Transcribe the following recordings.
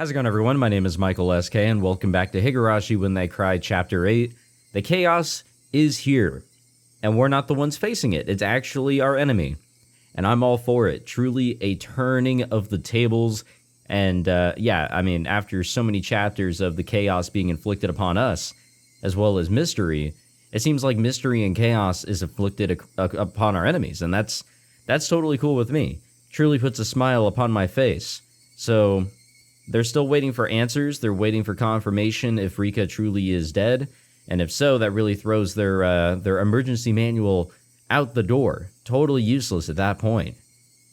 How's it going, everyone? My name is Michael SK, and welcome back to Higurashi When They Cry Chapter 8. The chaos is here, and we're not the ones facing it. It's actually our enemy, and I'm all for it. Truly a turning of the tables, and after so many chapters of the chaos being inflicted upon us, as well as mystery, it seems like mystery and chaos is inflicted upon our enemies, and that's totally cool with me. Truly puts a smile upon my face. So they're still waiting for answers. They're waiting for confirmation if Rika truly is dead. And if so, that really throws their emergency manual out the door. Totally useless at that point.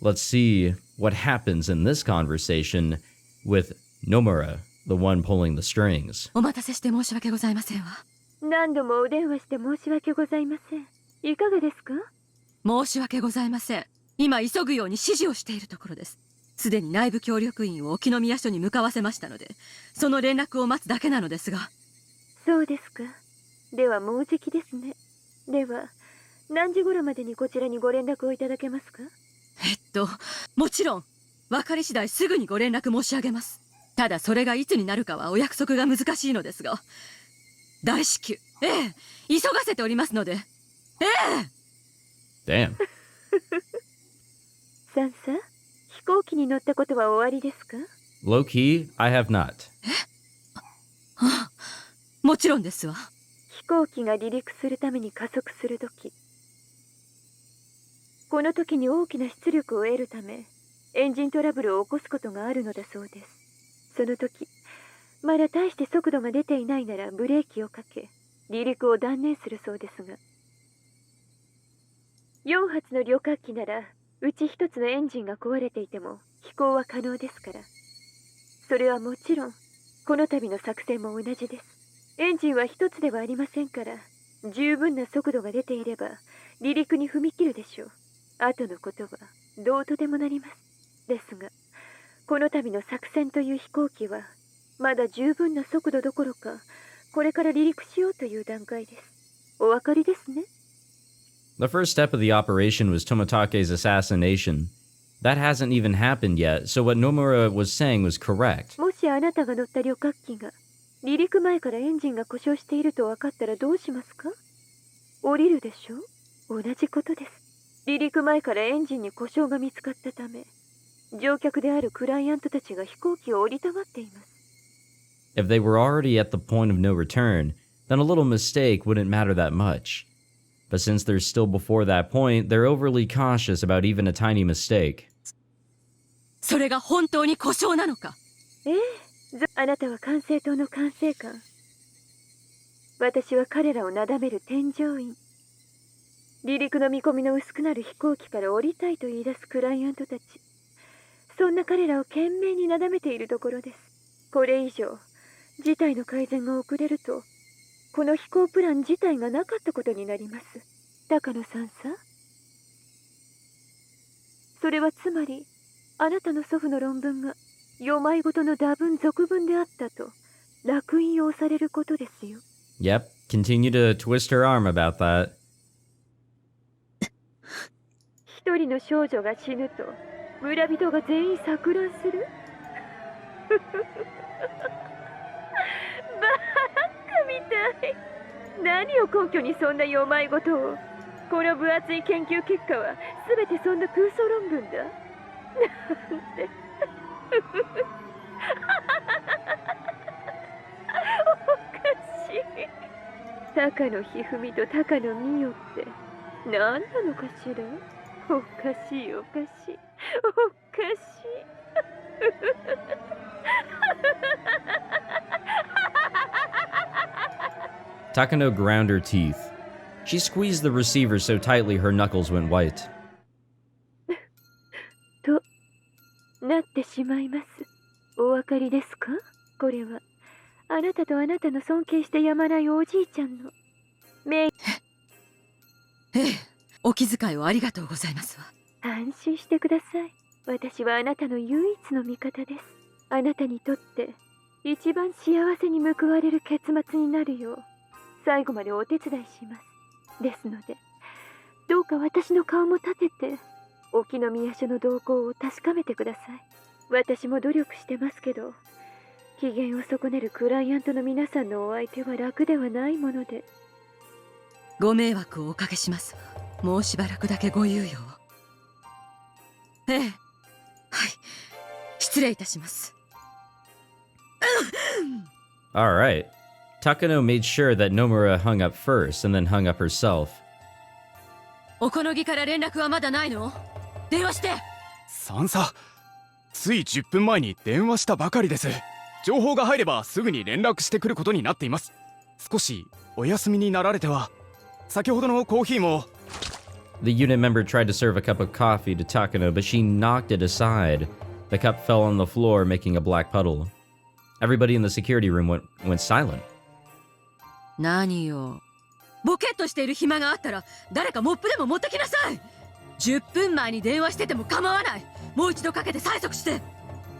Let's see what happens in this conversation with Nomura, the one pulling the strings. お待たせして申し訳ございませんわ。何度もお電話して申し訳ございません。いかがですか？申し訳ございません。今急ぐように指示をしているところです。すでに内部協力員を沖宮署に向かわせましたので、その連絡を待つだけなのですが。そうですか。ではもうじきですね。では何時頃までにこちらにご連絡をいただけますか？もちろん分かり次第すぐにご連絡申し上げます。ただそれがいつになるかはお約束が難しいのですが、大至急、急がせておりますので。Damn. サンサ、飛行機に乗ったことはおありですか？ Low key, I have not. もちろんですわ。飛行機が離陸するために加速するとき、この時に大きな出力を得るためエンジントラブルを起こすことがあるのだそうです。その時まだ大して速度が出ていないならブレーキをかけ離陸を断念するそうですが、4発の旅客機ならうち1つのエンジンが壊れていても飛行は可能ですから。それはもちろんこの度の作戦も同じです。エンジンは1つではありませんから、十分な速度が出ていれば離陸に踏み切るでしょう。後のことはどうとでもなります。ですがこの度の作戦という飛行機はまだ十分な速度どころか、これから離陸しようという段階です。お分かりですね。The first step of the operation was Tomotake's assassination. That hasn't even happened yet, so what Nomura was saying was correct. もしあなたが乗った旅客機が離陸前からエンジンが故障していると分かったらどうしますか？降りるでしょう？同じことです。離陸前からエンジンに故障が見つかったため、乗客であるクライアントたちが飛行機を降りたがっています。If they were already at the point of no return, then a little mistake wouldn't matter that much. But since they're still before that point, they're overly cautious about even a tiny mistake. それが本当に故障なのか？あなたは管制塔の管制官。私は彼らをなだめる添乗員。離陸の見込みの薄くなる飛行機から降りたいと言い出すクライアントたち。そんな彼らを懸命になだめているところです。これ以上事態の改善が遅れると、この飛行プラン自体がなかったことになります。高野さんさ。それはつまりあなたの祖父の論文が世まいごとの打分俗文であったと烙印を押されることですよ。Yep, continue to twist her arm about that. 一人の少女が死ぬと村人が全員錯乱する。バカみたい。何を根拠にそんな世まいごとを。この分厚い研究結果は全てそんな空想論文だ。なんて。おかしい。高野ひふみと高野美代って何なのかしら。おかしいおかしいおかしい。Takano ground her teeth. She squeezed the receiver so tightly her knuckles went white. となってしまいます。お分かりですか？これはあなたとあなたの尊敬してやまないおじいちゃんのお気遣いをありがとうございますわ。安心してください。私はあなたの唯一の味方です。あなたにとって一番幸せに報われる結末になるよう最後までお手伝いします。ですのでどうか私の顔も立てて沖宮署の動向を確かめてください。私も努力してますけど機嫌を損ねるクライアントの皆さんのお相手は楽ではないもので。ご迷惑をおかけします。もうしばらくだけご猶予を。ええ、はい、失礼いたします。Alright. Takano made sure that Nomura hung up first and then hung up herself. おこのぎから連絡はまだないの？電話して。さんさ、つい10分前に電話したばかりです。情報が入ればすぐに連絡してくることになっています。少しお休みになられては。先ほどのコーヒーも。The unit member tried to serve a cup of coffee to Takano, but she knocked it aside. The cup fell on the floor, making a black puddle. Everybody in the security room went silent. 何よ。ボケっとしている暇があったら誰かモップでも持ってきなさい。10分前に電話してても構わない。もう一度かけて催促して。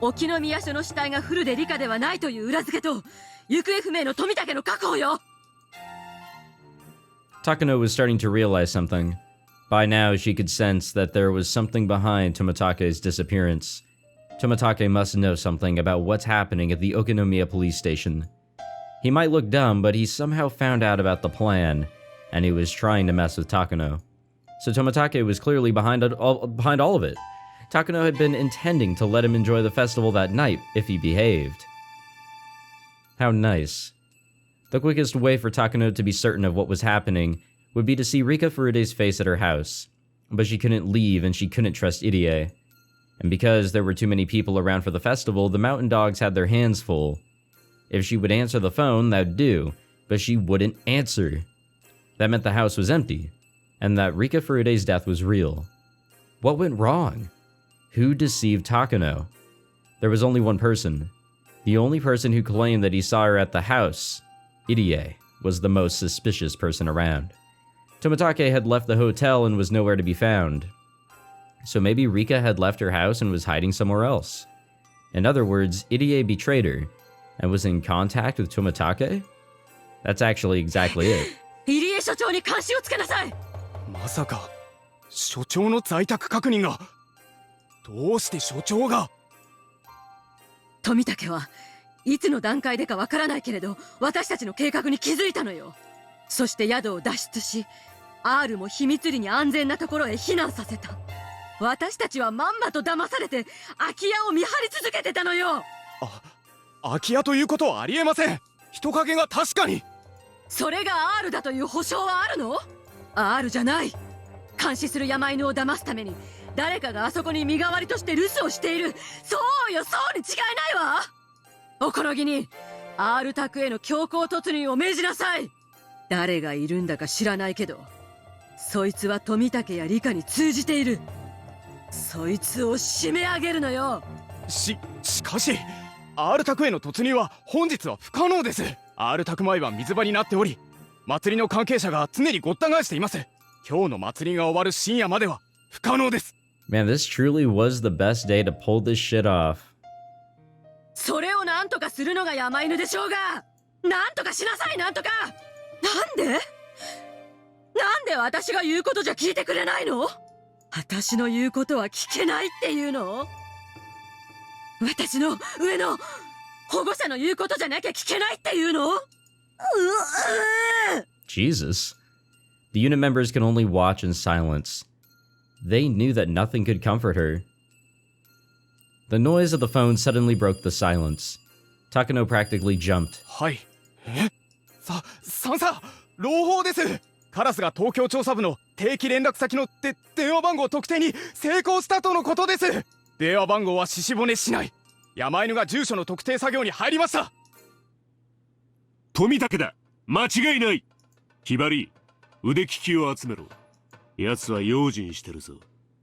沖宮署の死体がフルで理科ではないという裏付けと行方不明の富武の確保よ。Takano was starting to realize something. By now, she could sense that there was something behind Tomatake's disappearance. Tomatake must know something about what's happening at the Okinomiya police station. He might look dumb, but he somehow found out about the plan, and he was trying to mess with Takano. So Tomatake was clearly behind all of it. Takano had been intending to let him enjoy the festival that night if he behaved. How nice. The quickest way for Takano to be certain of what was happening would be to see Rika Furude's face at her house. But she couldn't leave and she couldn't trust Irie. And because there were too many people around for the festival, the mountain dogs had their hands full. If she would answer the phone, that'd do, but she wouldn't answer. That meant the house was empty, and that Rika Furude's death was real. What went wrong? Who deceived Takano? There was only one person. The only person who claimed that he saw her at the house, Irie, was the most suspicious person around. Tomatake had left the hotel and was nowhere to be found. So maybe Rika had left her house and was hiding somewhere else. In other words, Irie betrayed her and was in contact with Tomatake? That's actually exactly it. 入江所長に監視をつけなさい。まさか所長の在宅確認が。どうして所長が。富武はいつの段階でかわからないけれど私たちの計画に気づいたのよ。そして宿を脱出し R も秘密裏に安全なところへ避難させた。私たちはまんまと騙されて空き家を見張り続けてたのよ。空き家ということはありえません。人影が確かに。それが R だという保証はあるの？ R じゃない。監視する山犬を騙すために誰かがあそこに身代わりとして留守をしている。そうよ、そうに違いないわ。おこのぎに R 宅への強行突入を命じなさい。誰がいるんだか知らないけどそいつは富武や理科に通じている。そいつを締め上げるのよ。しかし R 宅への突入は本日は不可能です。 R 宅前は水場になっており祭りの関係者が常にごった返しています。今日の祭りが終わる深夜までは不可能です。 Man, this truly was the best day to pull this shit off. それをなんとかするのが山犬でしょうが。なんとかしなさい、なんとか。なんで私が言うことじゃ聞いてくれないの？私の言うことは聞けないっていうの？私の上の保護者の言うことじゃなきゃ聞けないっていうの？Jesus. The unit members could only watch in silence. They knew that nothing could comfort her. The noise of the phone suddenly broke the silence. Takano practically jumped. はい。さんさ、朗報です。カラスが東京調査部の定期連絡先の電話番号特定に成功したとのことです。電話番号は獅子骨市内。山犬が住所の特定作業に入りました。富武だ。間違いない。ひばり、腕利きを集めろ。奴は用心してるぞ。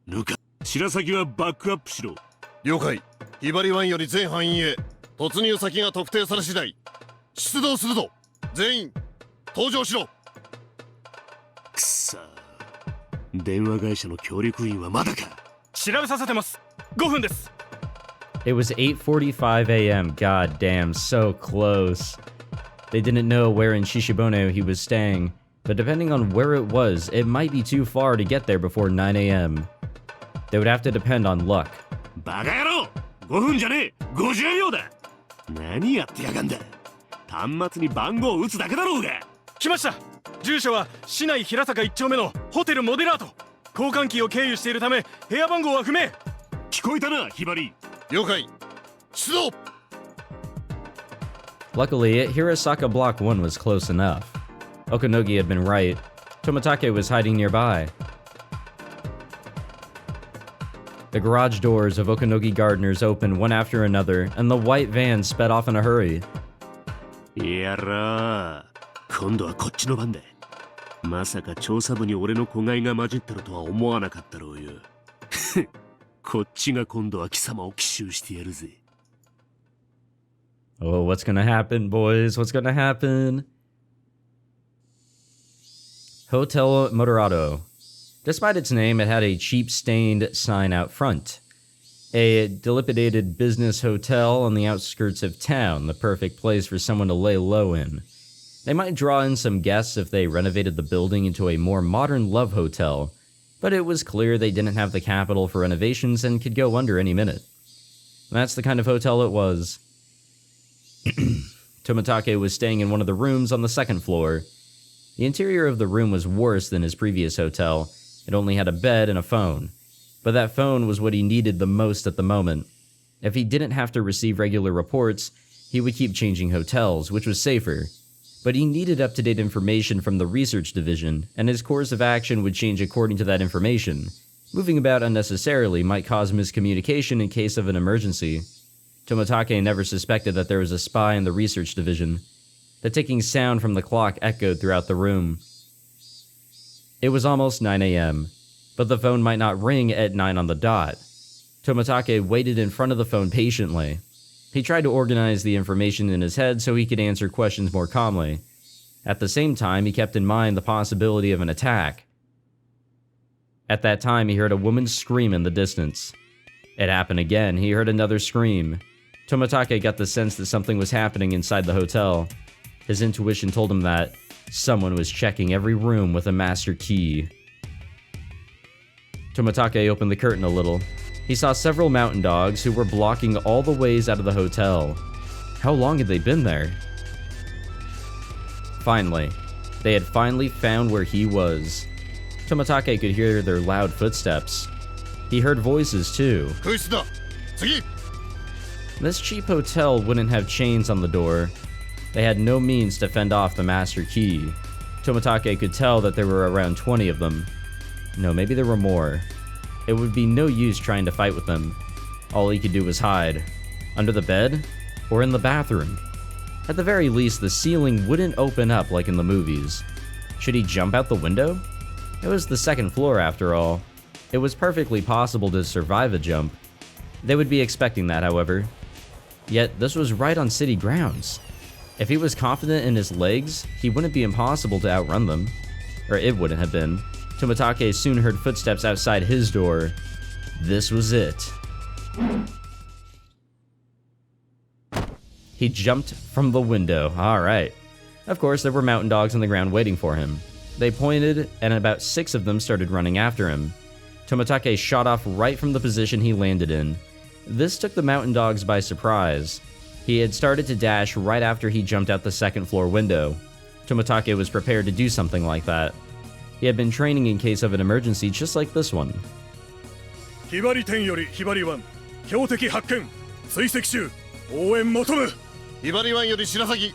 ルカ、白崎はバックアップしろ。了解。ひばり湾より全範囲へ突入先が特定され次第出動するぞ。全員登場しろ。くそ、電話会社の協力員はまだか。調べさせてます。5分です。 It was 8:45 a.m. God damn, so close. They didn't know where in Shishibone he was staying, but depending on where it was, it might be too far to get there before 9 a.m. They would have to depend on luck. バカ野郎、5分じゃねえ、50秒だ。何やってやがんだ。端末に番号を打つだけだろうが。来ました。住所は市内平坂1丁目のホテルモデラート。交換機を経由しているため部屋番号は不明。聞こえたな、ひばり。了解。出動。 Luckily, Hirasaka Block 1 was close enough. Okonogi had been right. Tomitake was hiding nearby. The garage doors of Okonogi Gardeners opened one after another, and the white van sped off in a hurry. やらー、今度はこっちの番だ。まさか調査部に俺の子飼いが混じってるとは思わなかったろうよ。こっちが今度は貴様を奇襲してやるぜ。Oh, what's gonna happen, boys? What's gonna happen? Hotel Moderato. Despite its name, it had a cheap stained sign out front. A dilapidated business hotel on the outskirts of town, the perfect place for someone to lay low in. They might draw in some guests if they renovated the building into a more modern love hotel, but it was clear they didn't have the capital for renovations and could go under any minute. That's the kind of hotel it was. Tomitake was staying in one of the rooms on the second floor. The interior of the room was worse than his previous hotel. It only had a bed and a phone. But that phone was what he needed the most at the moment. If he didn't have to receive regular reports, he would keep changing hotels, which was safer. But he needed up-to-date information from the research division, and his course of action would change according to that information. Moving about unnecessarily might cause miscommunication in case of an emergency. Tomitake never suspected that there was a spy in the research division. The ticking sound from the clock echoed throughout the room. It was almost 9 a.m., but the phone might not ring at 9 on the dot. Tomitake waited in front of the phone patiently. He tried to organize the information in his head so he could answer questions more calmly. At the same time, he kept in mind the possibility of an attack. At that time, he heard a woman's scream in the distance. It happened again. He heard another scream. Tomitake got the sense that something was happening inside the hotel. His intuition told him that someone was checking every room with a master key. Tomitake opened the curtain a little. He saw several mountain dogs who were blocking all the ways out of the hotel. How long had they been there? Finally, they had finally found where he was. Tomitake could hear their loud footsteps. He heard voices too. 空室だ。次。 This cheap hotel wouldn't have chains on the door. They had no means to fend off the master key. Tomitake could tell that there were around 20 of them. No, maybe there were more. It would be no use trying to fight with them. All he could do was hide. Under the bed? Or in the bathroom? At the very least, the ceiling wouldn't open up like in the movies. Should he jump out the window? It was the second floor after all. It was perfectly possible to survive a jump. They would be expecting that, however. Yet, this was right on city grounds. If he was confident in his legs, he wouldn't be impossible to outrun them. Or it wouldn't have been. Tomitake soon heard footsteps outside his door. This was it. He jumped from the window. Alright. Of course, there were mountain dogs on the ground waiting for him. They pointed, and about 6 of them started running after him. Tomitake shot off right from the position he landed in. This took the mountain dogs by surprise. He had started to dash right after he jumped out the second floor window. Tomitake was prepared to do something like that. He had been training in case of an emergency just like this one. ひばり店よりひばり湾標的発見追跡中応援求む。ひばり湾より白鷺。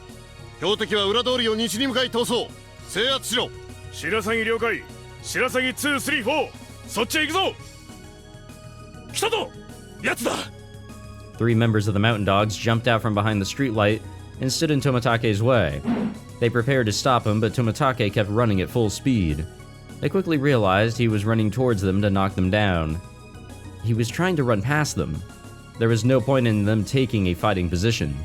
標的は裏通りを西に向かい逃走。制圧しろ。白鷺了解。白鷺234そっちへ行くぞ。来たぞ。やつだ。 3 members of the mountain dogs jumped out from behind the streetlight and stood in Tomitake's way. They prepared to stop him, but Tomitake kept running at full speed. They quickly realized he was running towards them to knock them down. He was trying to run past them. There was no point in them taking a fighting position.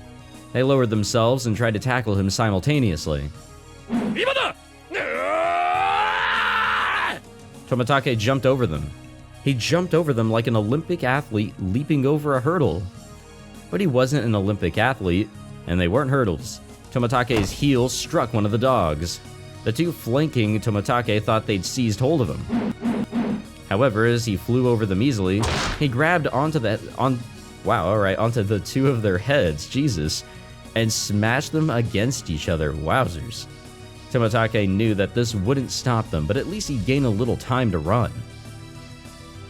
They lowered themselves and tried to tackle him simultaneously. Tomitake jumped over them. He jumped over them like an Olympic athlete leaping over a hurdle. But he wasn't an Olympic athlete, and they weren't hurdles. Tomitake's heel struck one of the dogs. The 2 flanking Tomitake thought they'd seized hold of him. However, as he flew over them easily, he grabbed onto Wow, alright, onto the two of their heads, Jesus, and smashed them against each other, wowzers. Tomitake knew that this wouldn't stop them, but at least he'd gain a little time to run.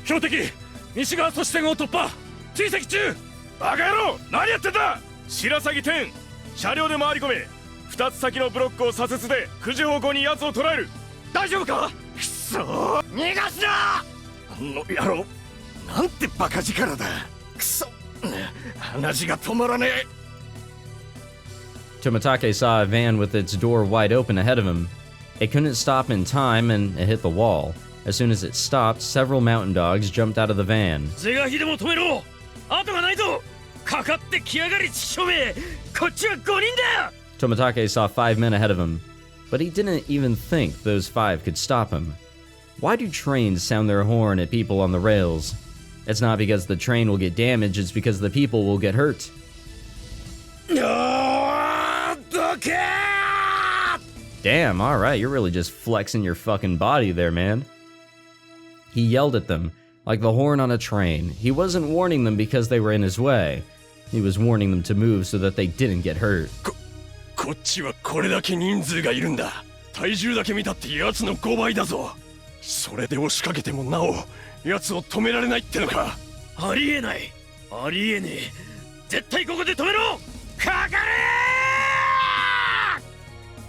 標的西側阻止線を突破追跡中バカ野郎何やってんだ白鷺10車両で回り込め2つ先のブロックを左折で9時方向に奴を捉える大丈夫かくそー逃がすなあの野郎なんてバカ力だくそ鼻血が止まらねえ Tomitake saw a van with its door wide open ahead of him. It couldn't stop in time and it hit the wall. As soon as it stopped, several mountain dogs jumped out of the van. 是が非でも止めろ後がないぞかかってきやがりちょめこっちは5人だ Tomitake saw 5 men ahead of him, but he didn't even think those 5 could stop him. Why do trains sound their horn at people on the rails? It's not because the train will get damaged, it's because the people will get hurt. Damn, alright, you're really just flexing your fucking body there, man. He yelled at them, like the horn on a train. He wasn't warning them because they were in his way. He was warning them to move so that they didn't get hurt. こっちはこれだけ人数がいるんだ体重だけ見たって奴の5倍だぞそれで押しかけてもなお奴を止められないってのかありえないありえねえ絶対ここで止めろかかれ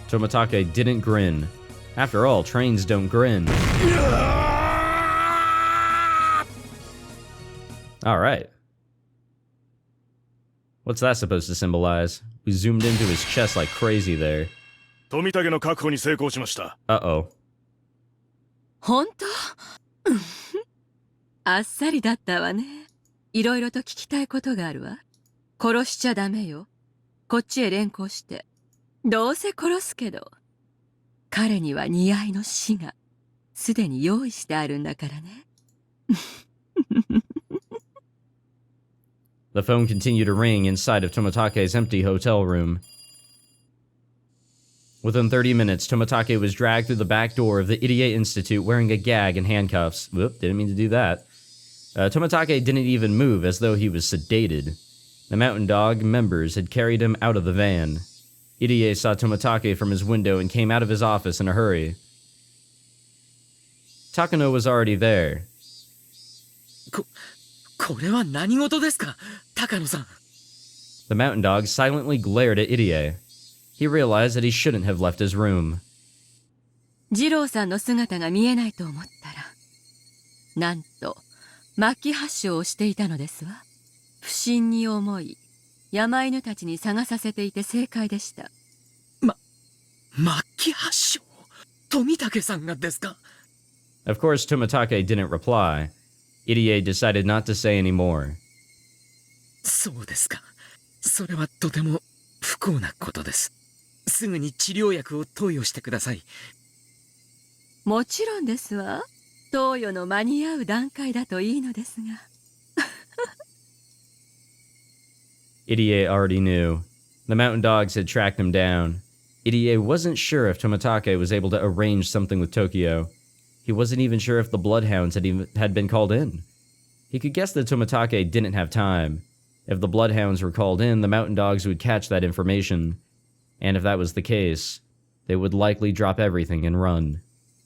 Tomitake didn't grin. After all, trains don't grin. Alright. What's that supposed to symbolize? We zoomed into his chest like crazy there. 富武の確保に成功しました Uh-oh. 本当あっさりだったわね。いろいろと聞きたいことがあるわ。殺しちゃダメよ。こっちへ連行して。どうせ殺すけど。彼には似合いの死がすでに用意してあるんだからね。The phone continued to ring inside of Tomitake's empty hotel room. Within 30 minutes, Tomitake was dragged through the back door of the Irie Institute wearing a gag and handcuffs. Whoop, didn't mean to do that. Tomitake didn't even move as though he was sedated. The Mountain Dog members had carried him out of the van. Irie saw Tomitake from his window and came out of his office in a hurry. Takano was already there. これは何事ですか高野さん The Mountain Dog silently glared at Irie. He realized that he shouldn't have left his room. 二郎さんの姿が見えないと思ったら、なんと末期発症をしていたのですわ。不審に思い、山犬たちに探させていて正解でした。末期発症富武さんがですか Of course, Tomitake didn't reply. Irie decided not to say any more. そうですかそれはとても不幸なことですすぐに治療薬を投与してくださいもちろんですわ。投与の間に合う段階だといいのですが。Irie already knew. The Mountain Dogs had tracked him down. Irie wasn't sure if Tomitake was able to arrange something with Tokyo. He wasn't even sure if the Bloodhounds had been called in. He could guess that Tomitake didn't have time. If the Bloodhounds were called in, the Mountain Dogs would catch that information. And if that was the case, they would likely drop everything and run.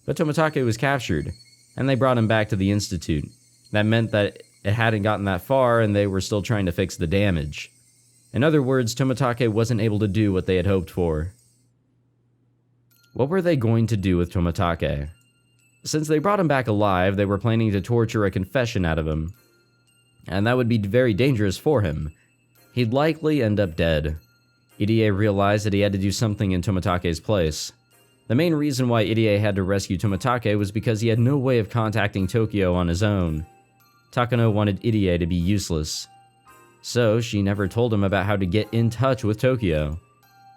But Tomitake was captured, and they brought him back to the Institute. That meant that it hadn't gotten that far, and they were still trying to fix the damage. In other words, Tomitake wasn't able to do what they had hoped for. What were they going to do with Tomitake? Since they brought him back alive, they were planning to torture a confession out of him. And that would be very dangerous for him. He'd likely end up dead. Irie realized that he had to do something in Tomitake's place. The main reason why Irie had to rescue Tomitake was because he had no way of contacting Tokyo on his own. Takano wanted Irie to be useless. So, she never told him about how to get in touch with Tokyo.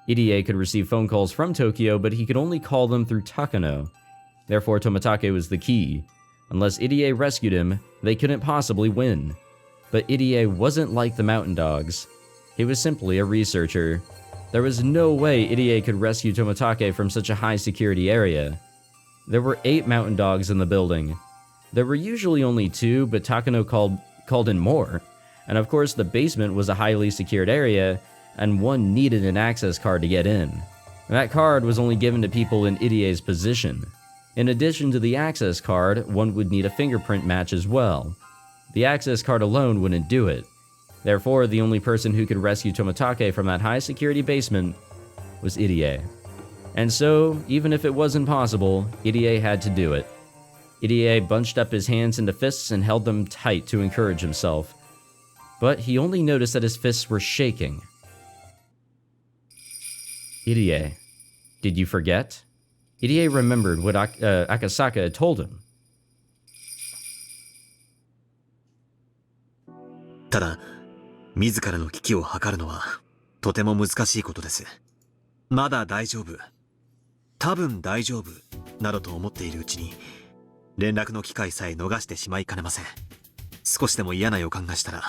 Irie could receive phone calls from Tokyo, but he could only call them through Takano. Therefore, Tomitake was the key. Unless Irie rescued him, they couldn't possibly win. But Irie wasn't like the Mountain Dogs. He was simply a researcher. There was no way Irie could rescue Tomitake from such a high-security area. There were 8 Mountain Dogs in the building. There were usually only 2, but Takano called in more. And of course, the basement was a highly secured area, and one needed an access card to get in. That card was only given to people in Idie's position. In addition to the access card, one would need a fingerprint match as well. The access card alone wouldn't do it. Therefore, the only person who could rescue Tomitake from that high security basement was Idie. And so, even if it wasn't possible, Idie had to do it. Idie bunched up his hands into fists and held them tight to encourage himself. But he only noticed that his fists were shaking. Idie, did you forget? Idie remembered what Akasaka had told him. ただ、自らの危機を図るのはとても難しいことです。まだ大丈夫、多分大丈夫などと思っているうちに連絡の機会さえ逃してしまいかねません。少しでも嫌な予感がしたら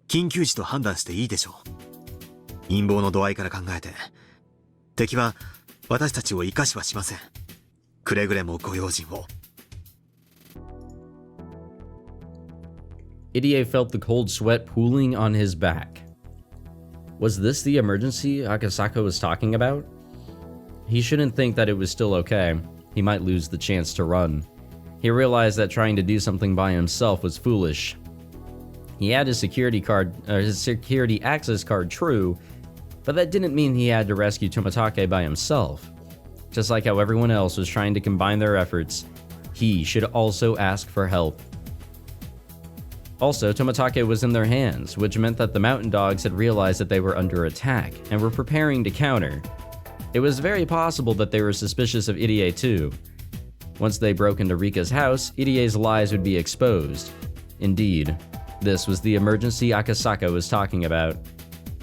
緊急時と判断していいでしょう。陰謀の度合いから考えて敵は私たちを生かしはしません。くれぐれもご用心を。Idie felt the cold sweat pooling on his back. Was this the emergency Akasaka was talking about? He shouldn't think that it was still okay. He might lose the chance to run. He realized that trying to do something by himself was foolish. He had his security access card, true, but that didn't mean he had to rescue Tomitake by himself. Just like how everyone else was trying to combine their efforts, he should also ask for help. Also, Tomitake was in their hands, which meant that the mountain dogs had realized that they were under attack and were preparing to counter. It was very possible that they were suspicious of Idie too. Once they broke into Rika's house, Idie's lies would be exposed. Indeed, this was the emergency Akasaka was talking about.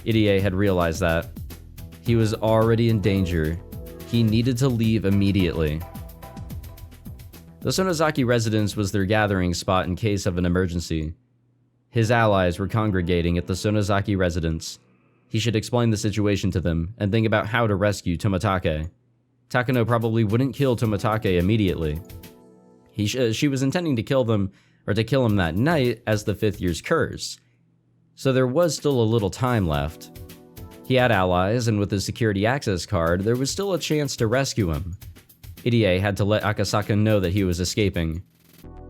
Idie had realized that. He was already in danger. He needed to leave immediately. The Sonozaki residence was their gathering spot in case of an emergency. His allies were congregating at the Sonozaki residence. He should explain the situation to them and think about how to rescue Tomitake. Takano probably wouldn't kill Tomitake immediately. She was intending to kill him that night as the 5th year's curse. So there was still a little time left. He had allies, and with his security access card, there was still a chance to rescue him. Idie had to let Akasaka know that he was escaping.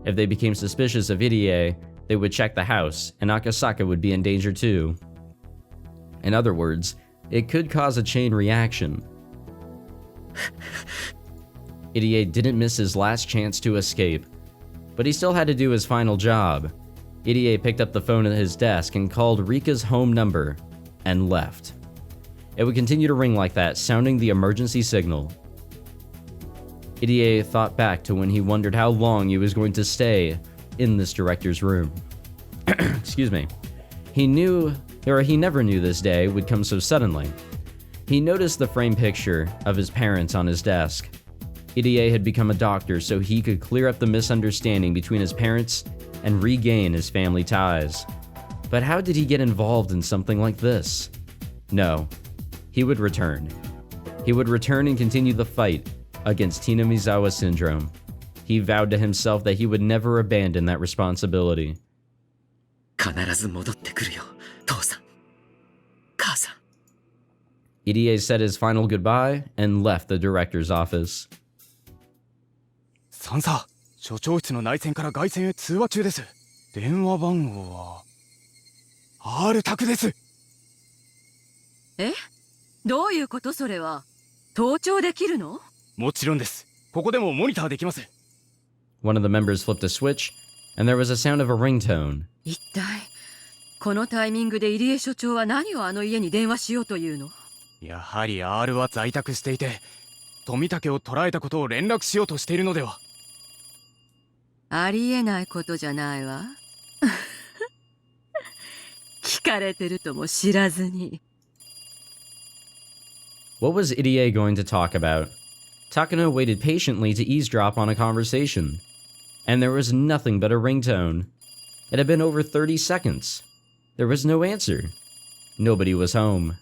If they became suspicious of Idie, they would check the house, and Akasaka would be in danger too. In other words, it could cause a chain reaction. Idie didn't miss his last chance to escape, but he still had to do his final job. Idie picked up the phone at his desk and called Rika's home number, and left. It would continue to ring like that, sounding the emergency signal. Idie thought back to when he wondered how long he was going to stay in this director's room. Excuse me. He never knew this day would come so suddenly. He noticed the framed picture of his parents on his desk. Idie had become a doctor so he could clear up the misunderstanding between his parents and regain his family ties. But how did he get involved in something like this? No, he would return. He would return and continue the fight against Hinamizawa syndrome. He vowed to himself that he would never abandon that responsibility. 必ず戻ってくるよ、父さん、母さん。Idie said his final goodbye and left the director's office. サンサ、所長室の内線から外線へ通話中です。電話番号は R 宅です。え？どういうことそれは？盗聴できるの？もちろんです。ここでもモニターできます。One of the members flipped a switch, and there was a sound of a ringtone. 一体このタイミングで入江所長は何をあの家に電話しようというの？やはり R は在宅していて、富武を捕らえたことを連絡しようとしているのでは。ありえないことじゃないわ。聞かれてるとも知らずに。What was Idie going to talk about? Takano waited patiently to eavesdrop on a conversation, and there was nothing but a ringtone. It had been over 30 seconds. There was no answer. Nobody was home.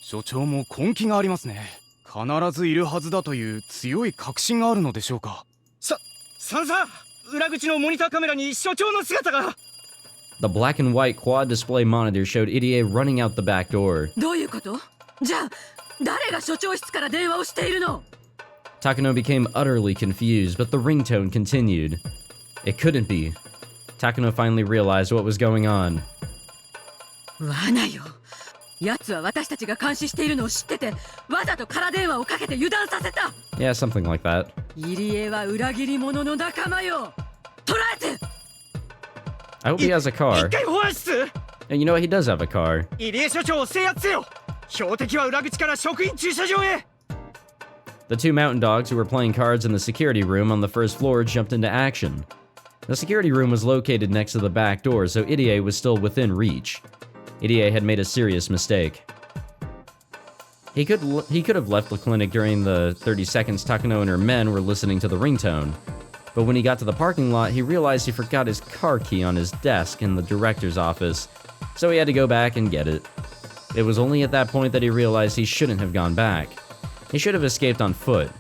所長も根気がありますね。必ずいるはずだという強い確信があるのでしょうか。サンサ、裏口のモニターカメラに所長の姿が。The black and white quad display monitor showed Irie running out the back door. どういうこと？じゃあ誰が所長室から電話をしているの？ Takano became utterly confused, but the ringtone continued. It couldn't be. Takano finally realized what was going on. 罠よ。奴は私たちが監視しているのを知ってて、わざと空電話をかけて油断させた。Yeah, something like that. 入江は裏切り者の仲間よ。捕らえて。 I hope he has a car. 一回保安室。 And you know what? He does have a car. 入江所長を制圧せよ。標的は裏口から職員駐車場へ。 The two mountain dogs who were playing cards in the security room on the first floor jumped into action. The security room was located next to the back door, so Irie was still within reach. Irie had made a serious mistake. He could have left the clinic during the 30 seconds Takano and her men were listening to the ringtone. But when he got to the parking lot, he realized he forgot his car key on his desk in the director's office, so he had to go back and get it. It was only at that point that he realized he shouldn't have gone back. He should have escaped on foot,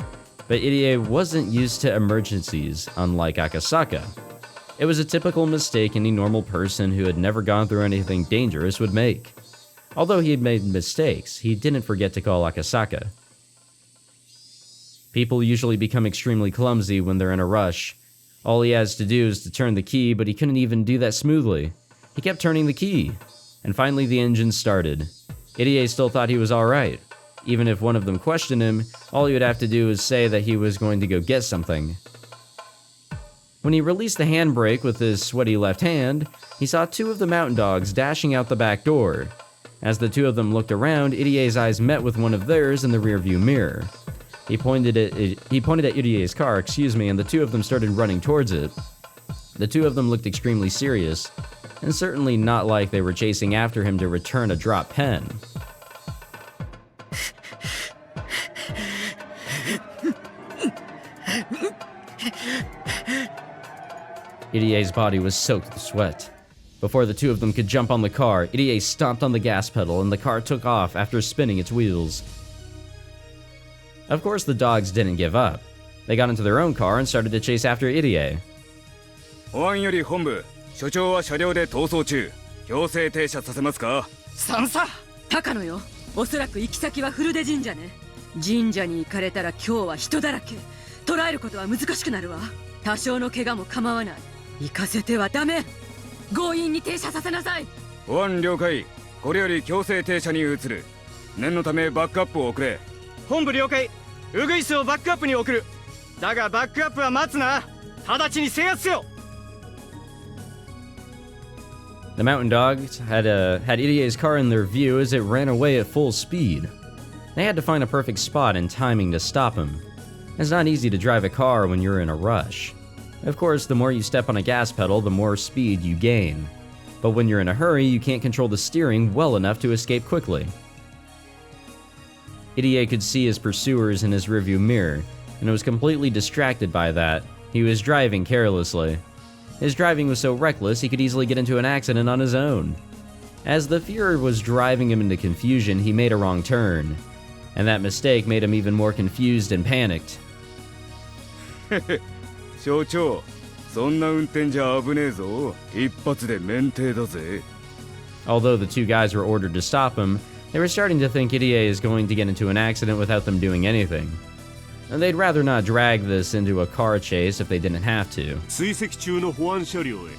but Irie wasn't used to emergencies, unlike Akasaka. It was a typical mistake any normal person who had never gone through anything dangerous would make. Although he had made mistakes, he didn't forget to call Akasaka. People usually become extremely clumsy when they're in a rush. All he has to do is to turn the key, but he couldn't even do that smoothly. He kept turning the key, and finally the engine started. Irie still thought he was alright. Even if one of them questioned him, all he would have to do is say that he was going to go get something. When he released the handbrake with his sweaty left hand, he saw two of the mountain dogs dashing out the back door. As the two of them looked around, Irie's eyes met with one of theirs in the rearview mirror. He pointed at Irie's car, and the two of them started running towards it. The two of them looked extremely serious, and certainly not like they were chasing after him to return a drop pen. Irie's body was soaked with sweat. Before the two of them could jump on the car, Irie stomped on the gas pedal and the car took off after spinning its wheels. Of course, the dogs didn't give up. They got into their own car and started to chase after Irie. 保安より本部、所長は車両で逃走中。強制停車させますか？三佐。高野よ。おそらく行き先は古出神社ね。神社に行かれたら今日は人だらけ。捕らえることは難しくなるわ。多少の怪我も構わない。行かせてはダメ。強引に停車させなさい。保安了解。これより強制停車に移る。念のためバックアップを送れ。本部了解。ウグイスをバックアップに送る。だがバックアップは待つな。直ちに制圧せよ。The mountain dogs had Irie's car in their view as it ran away at full speed. They had to find a perfect spot and timing to stop him. It's not easy to drive a car when you're in a rush. Of course, the more you step on a gas pedal, the more speed you gain. But when you're in a hurry, you can't control the steering well enough to escape quickly. Irie could see his pursuers in his rearview mirror, and was completely distracted by that. He was driving carelessly. His driving was so reckless he could easily get into an accident on his own. As the fear was driving him into confusion, he made a wrong turn. And that mistake made him even more confused and panicked. 所長、そんな運転じゃ危ねえぞ。一発で免停だぜ。Although the two guys were ordered to stop him, they were starting to think Irie is going to get into an accident without them doing anything. And they'd rather not drag this into a car chase if they didn't have to. 追跡中の保安車両へ。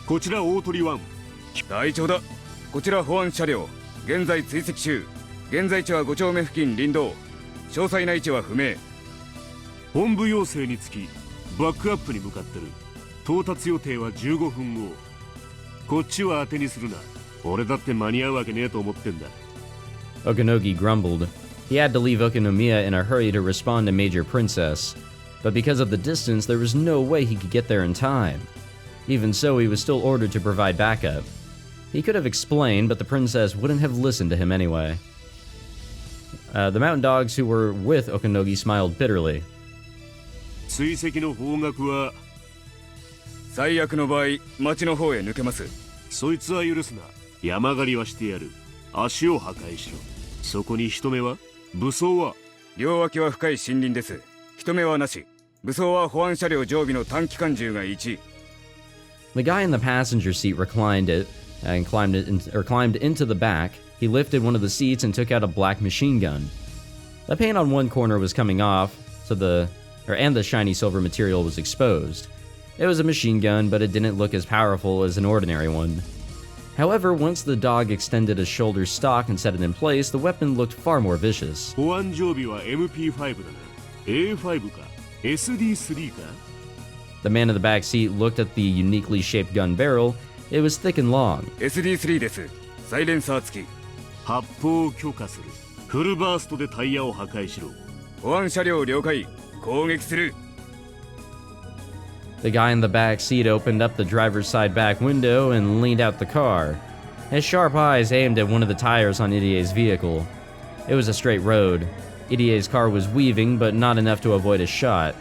こちら大鳥1。隊長だ。こちら保安車両。現在追跡中。現在地は5丁目付近林道。詳細な位置は不明。本部要請につき、バックアップに向かってる。到達予定は15分後。こっちは当てにするな。俺だって間に合うわけねえと思ってんだ。Okanogi grumbled. He had to leave Okinomiya in a hurry to respond to Major Princess, but because of the distance, there was no way he could get there in time. Even so, he was still ordered to provide backup. He could have explained, but the princess wouldn't have listened to him anyway. The mountain dogs who were with Okanogi smiled bitterly. 追跡の方角は最悪の場合、町の方へ抜けます。そいつは許すな。山狩りはしてやる。足を破壊しろ。そこに人目は？武装は？両脇は深い森林です。人目はなし。武装は保安車両常備の短期間銃が1。The guy in the passenger seat reclined it and climbed into the back. He lifted one of the seats and took out a black machine gun. The paint on one corner was coming off, and the shiny silver material was exposed. It was a machine gun, but it didn't look as powerful as an ordinary one. However, once the dog extended a shoulder stock and set it in place, the weapon looked far more vicious. 保安常備は MP5 だな。A5 か SD3 か The man in the back seat looked at the uniquely shaped gun barrel. It was thick and long. SD3 です。サイレンサー付き。発砲を許可する。フルバーストでタイヤを破壊しろ。保安車両了解。攻撃する。The guy in the back seat opened up the driver's side back window and leaned out the car. His sharp eyes aimed at one of the tires on Idie's vehicle. It was a straight road. Idie's car was weaving, but not enough to avoid a shot.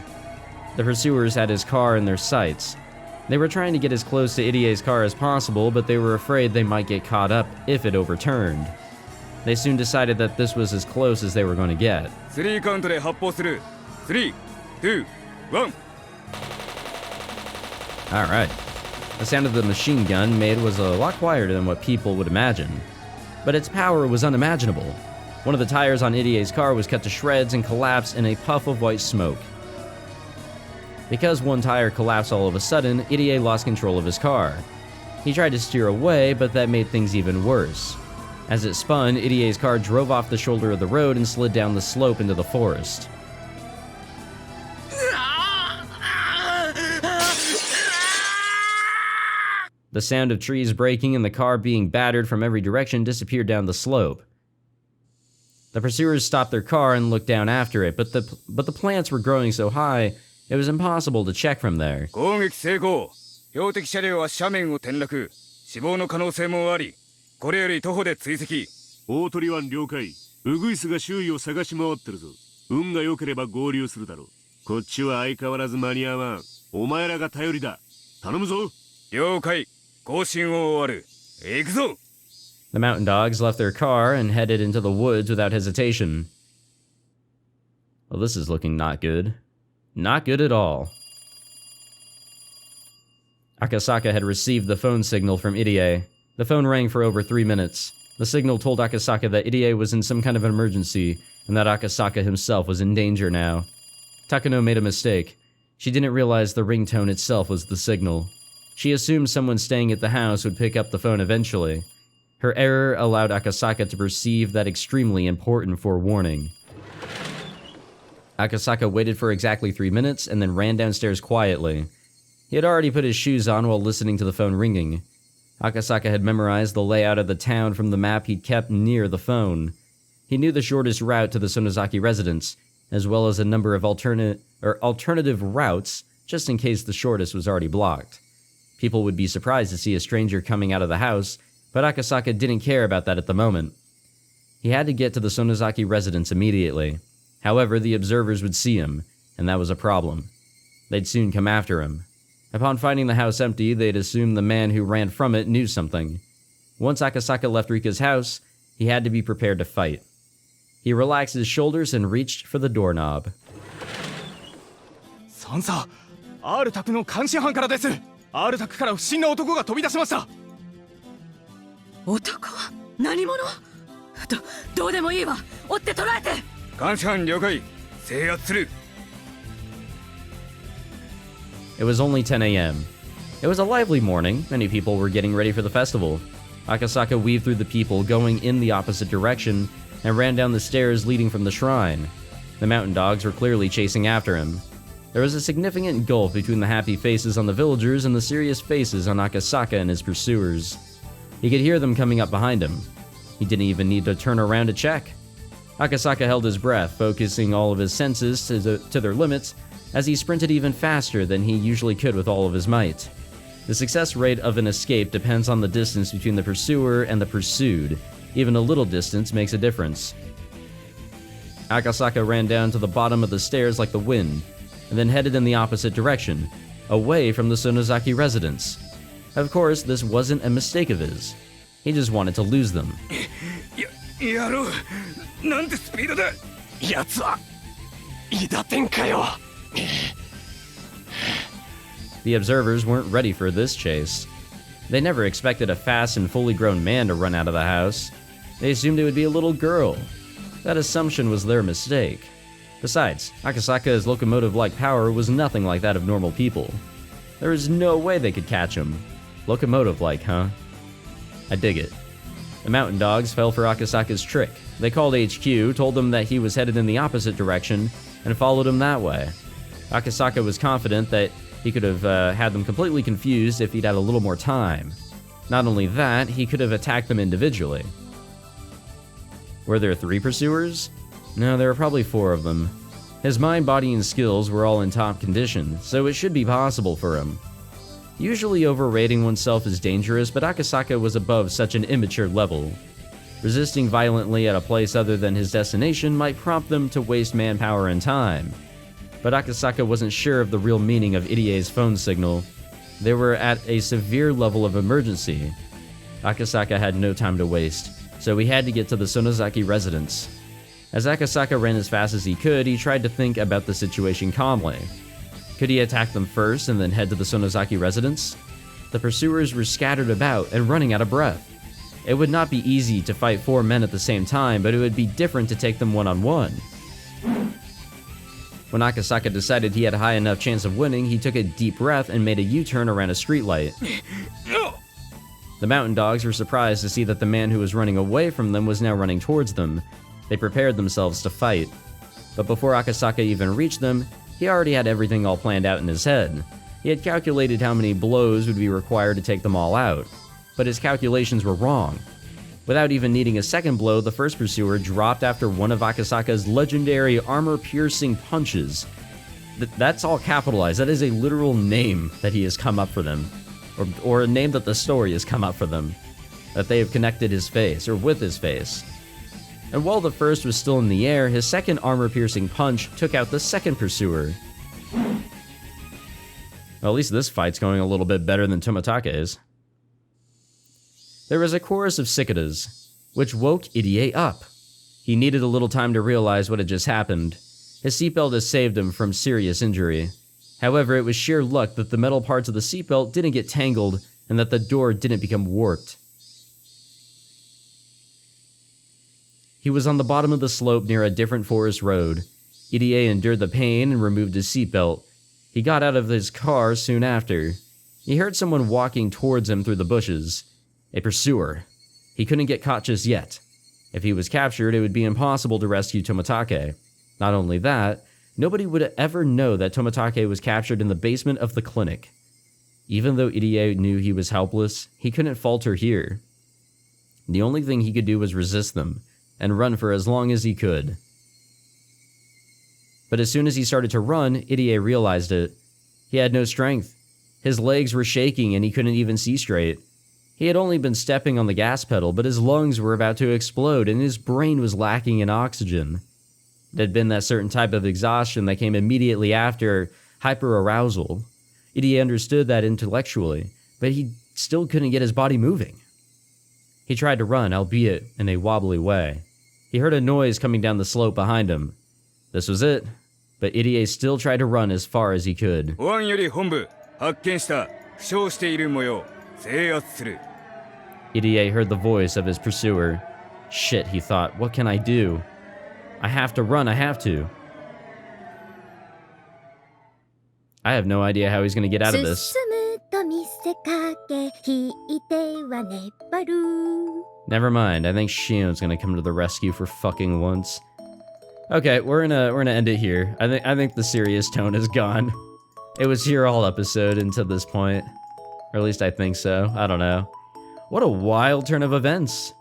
The pursuers had his car in their sights. They were trying to get as close to Idie's car as possible, but they were afraid they might get caught up if it overturned. They soon decided that this was as close as they were going to get. 3カウントで発砲する。3、2、1。Alright. The sound of the machine gun made was a lot quieter than what people would imagine. But its power was unimaginable. One of the tires on Idie's car was cut to shreds and collapsed in a puff of white smoke. Because one tire collapsed all of a sudden, Idie lost control of his car. He tried to steer away, but that made things even worse. As it spun, Idie's car drove off the shoulder of the road and slid down the slope into the forest. The sound of trees breaking and the car being battered from every direction disappeared down the slope. The pursuers stopped their car and looked down after it, but the plants were growing so high, it was impossible to check from there. 攻撃成功。標的車両は斜面を転落。死亡の可能性もあり、これより徒歩で追跡。大鳥湾了解。ウグイスが周囲を探し回ってるぞ。運が良ければ合流するだろう。こっちは相変わらず間に合わん。お前らが頼りだ。頼むぞ。了解。更新を終わる。行くぞ。The mountain dogs left their car and headed into the woods without hesitation. Well, this is looking not good. Not good at all. Akasaka had received the phone signal from Idie. The phone rang for over 3 minutes. The signal told Akasaka that Idie was in some kind of emergency, and that Akasaka himself was in danger now. Takano made a mistake. She didn't realize the ringtone itself was the signal. She assumed someone staying at the house would pick up the phone eventually. Her error allowed Akasaka to perceive that extremely important forewarning. Akasaka waited for exactly 3 minutes and then ran downstairs quietly. He had already put his shoes on while listening to the phone ringing. Akasaka had memorized the layout of the town from the map he'd kept near the phone. He knew the shortest route to the Sonozaki residence, as well as a number of alternative routes, just in case the shortest was already blocked. People would be surprised to see a stranger coming out of the house, but Akasaka didn't care about that at the moment. He had to get to the Sonozaki residence immediately. However, the observers would see him, and that was a problem. They'd soon come after him. Upon finding the house empty, they'd assume the man who ran from it knew something. Once Akasaka left Rika's house, he had to be prepared to fight. He relaxed his shoulders and reached for the doorknob. サンサ、R 宅の監視班からです。R 宅から不審な男が飛び出しました。男？何者？どうでもいいわ。追って捕らえて。監視班了解。制圧する。It was only 10 a.m. It was a lively morning. Many people were getting ready for the festival. Akasaka weaved through the people going in the opposite direction and ran down the stairs leading from the shrine. The mountain dogs were clearly chasing after him. There was a significant gulf between the happy faces on the villagers and the serious faces on Akasaka and his pursuers. He could hear them coming up behind him. He didn't even need to turn around to check. Akasaka held his breath, focusing all of his senses to their limits, as he sprinted even faster than he usually could with all of his might. The success rate of an escape depends on the distance between the pursuer and the pursued. Even a little distance makes a difference. Akasaka ran down to the bottom of the stairs like the wind, and then headed in the opposite direction, away from the Sonozaki residence. Of course, this wasn't a mistake of his. He just wanted to lose them. やろう。なんてスピードだ。奴は伊達天かよ。The observers weren't ready for this chase. They never expected a fast and fully grown man to run out of the house. They assumed it would be a little girl. That assumption was their mistake. Besides, Akasaka's locomotive-like power was nothing like that of normal people. There was no way they could catch him. Locomotive-like, huh? I dig it. The mountain dogs fell for Akasaka's trick. They called HQ, told them that he was headed in the opposite direction, and followed him that way. Akasaka was confident that he could have had them completely confused if he'd had a little more time. Not only that, he could have attacked them individually. Were there 3 pursuers? No, there were probably 4 of them. His mind, body, and skills were all in top condition, so it should be possible for him. Usually overrating oneself is dangerous, but Akasaka was above such an immature level. Resisting violently at a place other than his destination might prompt them to waste manpower and time. But Akasaka wasn't sure of the real meaning of Idie's phone signal. They were at a severe level of emergency. Akasaka had no time to waste, so he had to get to the Sonozaki residence. As Akasaka ran as fast as he could, he tried to think about the situation calmly. Could he attack them first and then head to the Sonozaki residence? The pursuers were scattered about and running out of breath. It would not be easy to fight 4 men at the same time, but it would be different to take them one-on-one. When Akasaka decided he had a high enough chance of winning, he took a deep breath and made a U-turn around a streetlight. The mountain dogs were surprised to see that the man who was running away from them was now running towards them. They prepared themselves to fight. But before Akasaka even reached them, he already had everything all planned out in his head. He had calculated how many blows would be required to take them all out. But his calculations were wrong. Without even needing a second blow, the first pursuer dropped after one of Akasaka's legendary armor-piercing punches. That's all capitalized. That is a literal name that he has come up for them. Or a name that the story has come up for them. That they have connected his face, or with his face. And while the first was still in the air, his second armor-piercing punch took out the second pursuer. Well, at least this fight's going a little bit better than Tomatake's. There was a chorus of cicadas, which woke Idie up. He needed a little time to realize what had just happened. His seatbelt had saved him from serious injury. However, it was sheer luck that the metal parts of the seatbelt didn't get tangled and that the door didn't become warped. He was on the bottom of the slope near a different forest road. Idie endured the pain and removed his seatbelt. He got out of his car soon after. He heard someone walking towards him through the bushes. A pursuer. He couldn't get caught just yet. If he was captured, it would be impossible to rescue Tomatake. Not only that, nobody would ever know that Tomatake was captured in the basement of the clinic. Even though Idie knew he was helpless, he couldn't falter here. The only thing he could do was resist them, and run for as long as he could. But as soon as he started to run, Idie realized it. He had no strength. His legs were shaking and he couldn't even see straight. He had only been stepping on the gas pedal, but his lungs were about to explode and his brain was lacking in oxygen. It had been that certain type of exhaustion that came immediately after hyperarousal. Idie understood that intellectually, but he still couldn't get his body moving. He tried to run, albeit in a wobbly way. He heard a noise coming down the slope behind him. This was it, but Idie still tried to run as far as he could. Idie heard the voice of his pursuer. Shit, he thought, what can I do? I have to run, I have to. I have no idea how he's gonna get out of this. Never mind, I think Shion's gonna come to the rescue for fucking once. Okay, we're gonna end it here. I think the serious tone is gone. It was here all episode until this point. Or at least I think so. I don't know. What a wild turn of events.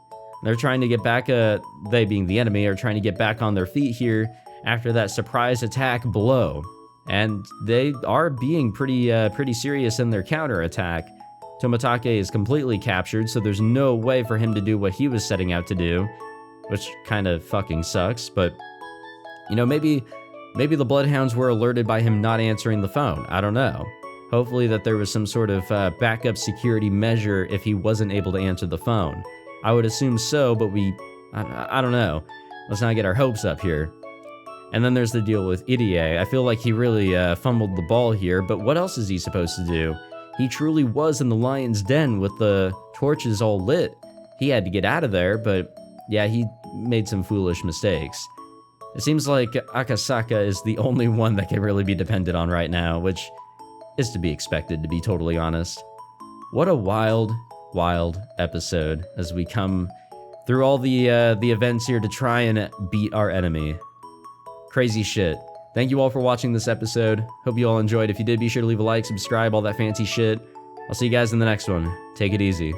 They're trying to get back, they being the enemy, are trying to get back on their feet here after that surprise attack blow. And they are being pretty serious in their counterattack. Tomatake is completely captured, so there's no way for him to do what he was setting out to do, which kind of fucking sucks, but you know, maybe the Bloodhounds were alerted by him not answering the phone. I don't know. Hopefully that there was some sort of backup security measure if he wasn't able to answer the phone. I would assume so, but I don't know. Let's not get our hopes up here. And then there's the deal with Irie. I feel like he really fumbled the ball here, but what else is he supposed to do? He truly was in the lion's den with the torches all lit. He had to get out of there, but yeah, he made some foolish mistakes. It seems like Akasaka is the only one that can really be depended on right now, which is to be expected, to be totally honest. What a wild, wild episode as we come through all the events here to try and beat our enemy. Crazy shit. Thank you all for watching this episode. Hope you all enjoyed. If you did, be sure to leave a like, subscribe, all that fancy shit. I'll see you guys in the next one. Take it easy.